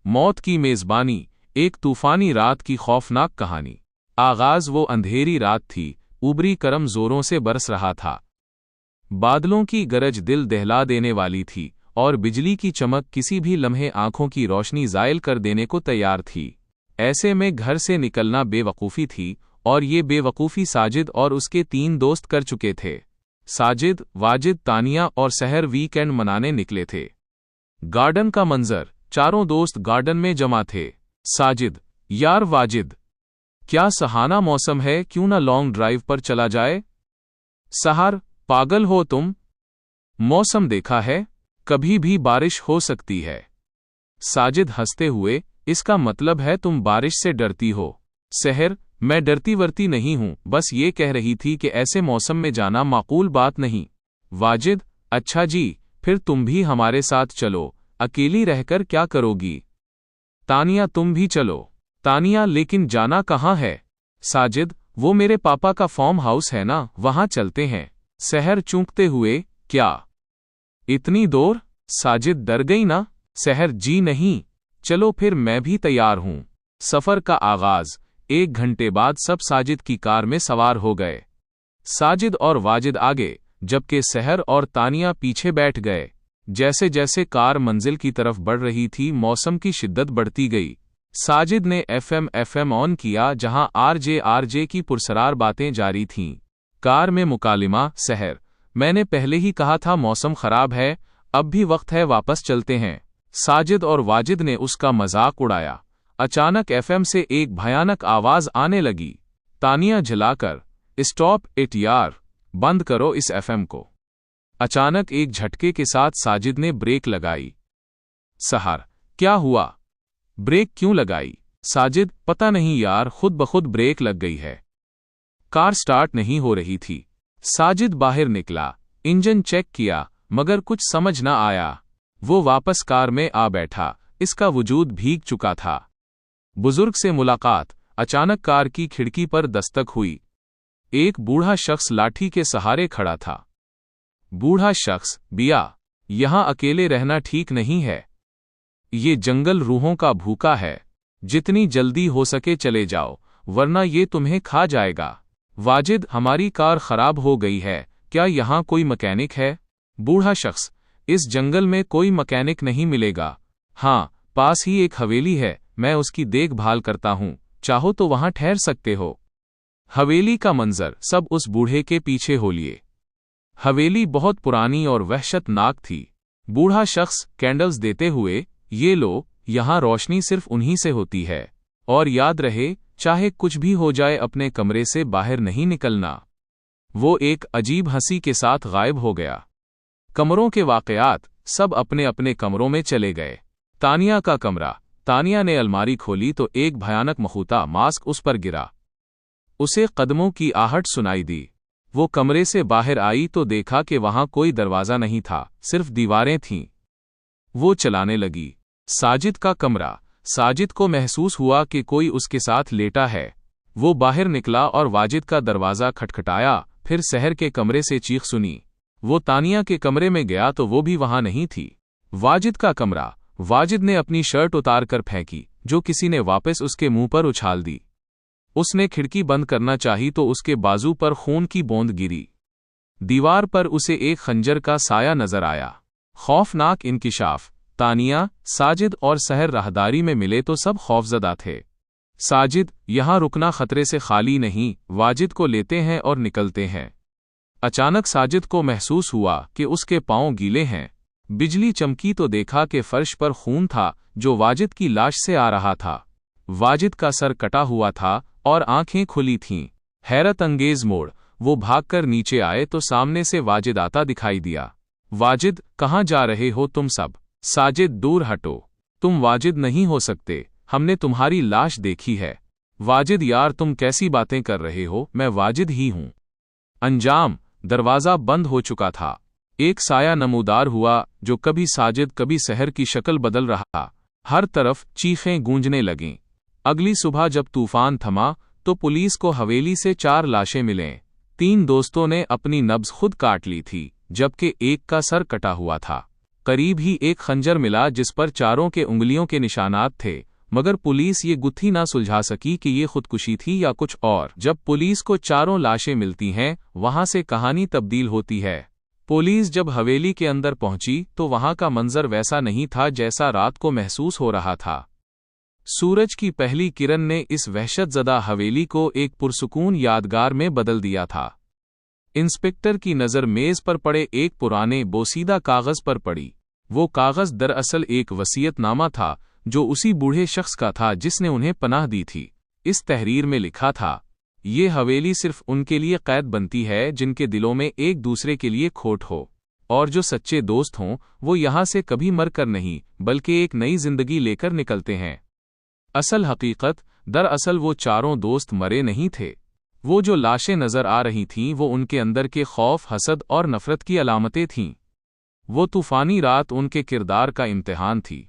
मौत की मेज़बानी, एक तूफानी रात की खौफनाक कहानी। आगाज वो अंधेरी रात थी, उबरी करम जोरों से बरस रहा था। बादलों की गरज दिल दहला देने वाली थी और बिजली की चमक किसी भी लम्हे आंखों की रोशनी ज़ायल कर देने को तैयार थी। ऐसे में घर से निकलना बेवकूफ़ी थी, और ये बेवकूफ़ी साजिद और उसके 3 दोस्त कर चुके थे। साजिद, वाजिद, तानिया और सहर वीकेंड मनाने निकले थे। गार्डन का मंजर, चारों दोस्त गार्डन में जमा थे। साजिद, यार वाजिद, क्या सहाना मौसम है, क्यों ना लॉन्ग ड्राइव पर चला जाए? सहर, पागल हो तुम? मौसम देखा है, कभी भी बारिश हो सकती है। साजिद हंसते हुए, इसका मतलब है तुम बारिश से डरती हो। सहर, मैं डरती वरती नहीं हूं, बस ये कह रही थी कि ऐसे मौसम में जाना माकूल बात नहीं। वाजिद, अच्छा जी, फिर तुम भी हमारे साथ चलो, अकेली रहकर क्या करोगी? तानिया, तुम भी चलो। तानिया, लेकिन जाना कहाँ है? साजिद, वो मेरे पापा का फार्म हाउस है ना, वहां चलते हैं। सहर चूंकते हुए, क्या इतनी दूर? साजिद डर गई ना। सहर, जी नहीं, चलो फिर मैं भी तैयार हूं। सफर का आगाज, 1 घंटे बाद सब साजिद की कार में सवार हो गए। साजिद और वाजिद आगे, जबकि सहर और तानिया पीछे बैठ गए। जैसे जैसे कार मंजिल की तरफ बढ़ रही थी, मौसम की शिद्दत बढ़ती गई। साजिद ने एफएम ऑन किया, जहां आरजे की पुरसरार बातें जारी थीं। कार में मुकालिमा, सहर, मैंने पहले ही कहा था मौसम खराब है, अब भी वक्त है, वापस चलते हैं। साजिद और वाजिद ने उसका मजाक उड़ाया। अचानक एफएम से एक भयानक आवाज आने लगी। तानिया झिलाकर, स्टॉप इट यार, बंद करो इस एफएम को। अचानक एक झटके के साथ साजिद ने ब्रेक लगाई। सहर, क्या हुआ? ब्रेक क्यों लगाई? साजिद, पता नहीं यार, खुद ब खुद ब्रेक लग गई है। कार स्टार्ट नहीं हो रही थी। साजिद बाहर निकला, इंजन चेक किया, मगर कुछ समझ न आया। वो वापस कार में आ बैठा, इसका वजूद भीग चुका था। बुजुर्ग से मुलाकात, अचानक कार की खिड़की पर दस्तक हुई। एक बूढ़ा शख्स लाठी के सहारे खड़ा था। बूढ़ा शख्स, बिया, यहां अकेले रहना ठीक नहीं है। ये जंगल रूहों का भूखा है, जितनी जल्दी हो सके चले जाओ, वरना ये तुम्हें खा जाएगा। वाजिद, हमारी कार खराब हो गई है, क्या यहां कोई मैकेनिक है? बूढ़ा शख्स, इस जंगल में कोई मैकेनिक नहीं मिलेगा। हाँ, पास ही एक हवेली है, मैं उसकी देखभाल करता हूं, चाहो तो वहां ठहर सकते हो। हवेली का मंजर, सब उस बूढ़े के पीछे हो लिए। हवेली बहुत पुरानी और वहशतनाक थी। बूढ़ा शख्स कैंडल्स देते हुए, ये लो, यहां रोशनी सिर्फ उन्हीं से होती है, और याद रहे, चाहे कुछ भी हो जाए अपने कमरे से बाहर नहीं निकलना। वो एक अजीब हंसी के साथ गायब हो गया। कमरों के वाकयात, सब अपने अपने कमरों में चले गए। तानिया का कमरा, तानिया ने अलमारी खोली तो एक भयानक मखूता मास्क उस पर गिरा। उसे कदमों की आहट सुनाई दी। वो कमरे से बाहर आई तो देखा कि वहां कोई दरवाज़ा नहीं था, सिर्फ दीवारें थीं। वो चलाने लगी। साजिद का कमरा, साजिद को महसूस हुआ कि कोई उसके साथ लेटा है। वो बाहर निकला और वाजिद का दरवाज़ा खटखटाया, फिर सहर के कमरे से चीख सुनी। वो तानिया के कमरे में गया तो वो भी वहां नहीं थी। वाजिद का कमरा, वाजिद ने अपनी शर्ट उतार कर फेंकी, जो किसी ने वापस उसके मुंह पर उछाल दी। उसने खिड़की बंद करना चाही तो उसके बाजू पर खून की बूंद गिरी। दीवार पर उसे एक खंजर का साया नजर आया। खौफनाक इंकिशाफ। तानिया, साजिद और सहर राहदारी में मिले तो सब खौफजदा थे। साजिद, यहां रुकना खतरे से खाली नहीं, वाजिद को लेते हैं और निकलते हैं। अचानक साजिद को महसूस हुआ कि उसके पांव गीले हैं। बिजली चमकी तो देखा कि फर्श पर खून था, जो वाजिद की लाश से आ रहा था। वाजिद का सर कटा हुआ था और आंखें खुली थीं। हैरत अंगेज मोड़, वो भागकर नीचे आए तो सामने से वाजिद आता दिखाई दिया। वाजिद, कहाँ जा रहे हो तुम सब? साजिद, दूर हटो, तुम वाजिद नहीं हो सकते, हमने तुम्हारी लाश देखी है। वाजिद, यार तुम कैसी बातें कर रहे हो, मैं वाजिद ही हूं। अंजाम, दरवाज़ा बंद हो चुका था। एक साया नमूदार हुआ, जो कभी साजिद कभी सहर की शक्ल बदल रहा। हर तरफ चीखें गूंजने लगीं। अगली सुबह जब तूफान थमा तो पुलिस को हवेली से 4 लाशें मिलें। 3 दोस्तों ने अपनी नब्ज खुद काट ली थी, जबकि एक का सर कटा हुआ था। قریب ہی ایک خنجر ملا جس پر چاروں کے انگلیوں کے نشانات تھے، مگر پولیس یہ گتھی نہ سلجھا سکی کہ یہ خودکشی تھی یا کچھ اور۔ جب پولیس کو چاروں لاشیں ملتی ہیں، وہاں سے کہانی تبدیل ہوتی ہے۔ پولیس جب حویلی کے اندر پہنچی تو وہاں کا منظر ویسا نہیں تھا جیسا رات کو محسوس ہو رہا تھا۔ سورج کی پہلی کرن نے اس وحشت زدہ حویلی کو ایک پرسکون یادگار میں بدل دیا تھا۔ انسپکٹر کی نظر میز پر پڑے ایک پرانے بوسیدہ کاغذ پر پڑی۔ وہ کاغذ دراصل ایک وصیت نامہ تھا جو اسی بوڑھے شخص کا تھا جس نے انہیں پناہ دی تھی۔ اس تحریر میں لکھا تھا، یہ حویلی صرف ان کے لیے قید بنتی ہے جن کے دلوں میں ایک دوسرے کے لیے کھوٹ ہو، اور جو سچے دوست ہوں وہ یہاں سے کبھی مر کر نہیں بلکہ ایک نئی زندگی لے کر نکلتے ہیں۔ اصل حقیقت، دراصل وہ چاروں دوست مرے نہیں تھے۔ وہ جو لاشیں نظر آ رہی تھیں وہ ان کے اندر کے خوف، حسد اور نفرت کی علامتیں تھیں۔ وہ طوفانی رات ان کے کردار کا امتحان تھی۔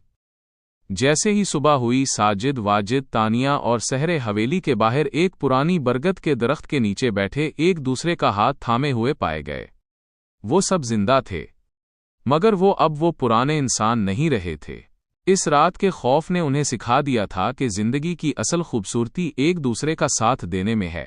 جیسے ہی صبح ہوئی، ساجد، واجد، تانیہ اور سحر حویلی کے باہر ایک پرانی برگد کے درخت کے نیچے بیٹھے ایک دوسرے کا ہاتھ تھامے ہوئے پائے گئے۔ وہ سب زندہ تھے، مگر اب وہ پرانے انسان نہیں رہے تھے۔ اس رات کے خوف نے انہیں سکھا دیا تھا کہ زندگی کی اصل خوبصورتی ایک دوسرے کا ساتھ دینے میں ہے۔